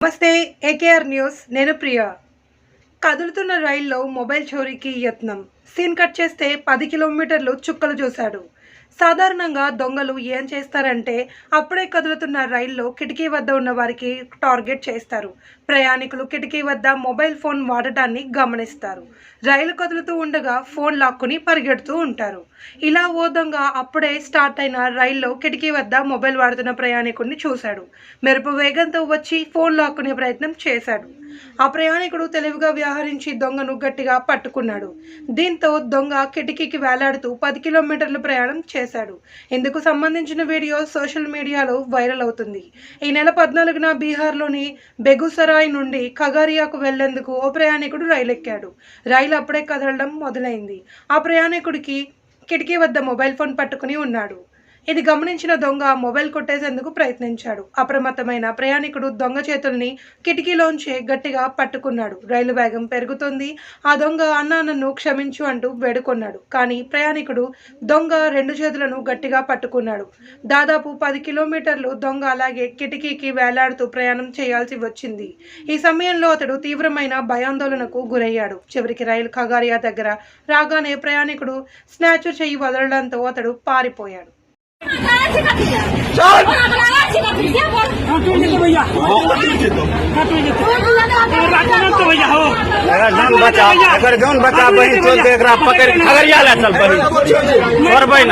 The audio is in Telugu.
నమస్తే ఏకేఆర్ న్యూస్ నేను ప్రియా. కదులుతున్న రైల్లో మొబైల్ చోరీకి యత్నం. సీన్ కట్ చేస్తే 10 కిలోమీటర్లు చుక్కలు చూశాడు. సాధారణంగా దొంగలు ఏం చేస్తారంటే అప్పుడే కదులుతున్న రైల్లో కిటికీ వద్ద ఉన్న వారికి టార్గెట్ చేస్తారు. ప్రయాణికులు కిటికీ వద్ద మొబైల్ ఫోన్ వాడటాన్ని గమనిస్తారు. రైలు కదులుతూ ఉండగా ఫోన్ లాక్కుని పరిగెడుతూ ఉంటారు. ఇలా ఓ దొంగ అప్పుడే స్టార్ట్ అయిన రైల్లో కిటికీ వద్ద మొబైల్ వాడుతున్న ప్రయాణికుడిని చూశాడు. మెరుపు వేగంతో వచ్చి ఫోన్ లాక్కునే ప్రయత్నం చేశాడు. ఆ ప్రయాణికుడు తెలివిగా వ్యవహరించి దొంగను గట్టిగా పట్టుకున్నాడు. దీంతో దొంగ కిటికీకి వేలాడుతూ 10 కిలోమీటర్లు ప్రయాణం చేశాడు. ఇందుకు సంబంధించిన వీడియో సోషల్ మీడియాలో వైరల్ అవుతుంది. ఈ నెల 14న బీహార్లోని బెగుసరాయ్ నుండి ఖగరియాకు వెళ్లేందుకు ఓ ప్రయాణికుడు రైలు ఎక్కాడు. రైలు అప్పుడే కదలడం మొదలైంది. ఆ ప్రయాణికుడికి కిటికీ వద్ద మొబైల్ ఫోన్ పట్టుకుని ఉన్నాడు. ఇది గమనించిన దొంగ మొబైల్ కొట్టేసేందుకు ప్రయత్నించాడు. అప్రమత్తమైన ప్రయాణికుడు దొంగ చేతుల్ని కిటికీలోంచి గట్టిగా పట్టుకున్నాడు. రైలు వేగం పెరుగుతుంది. ఆ దొంగ అన్నా నన్ను క్షమించు అంటూ వేడుకొన్నాడు. కానీ ప్రయాణికుడు దొంగ 2 చేతులను గట్టిగా పట్టుకున్నాడు. దాదాపు 10 కిలోమీటర్లు దొంగ అలాగే కిటికీకి వేలాడుతూ ప్రయాణం చేయాల్సి వచ్చింది. ఈ సమయంలో అతడు తీవ్రమైన భయాందోళనకు గురయ్యాడు. చివరికి రైలు ఖగారియా దగ్గర రాగానే ప్రయాణికుడు స్నాచర్ చెయ్యి వదలడంతో అతడు పారిపోయాడు. अगर जौन बचा बहन चल देख रहा पकड़ खगड़िया ला चल बहन और बहन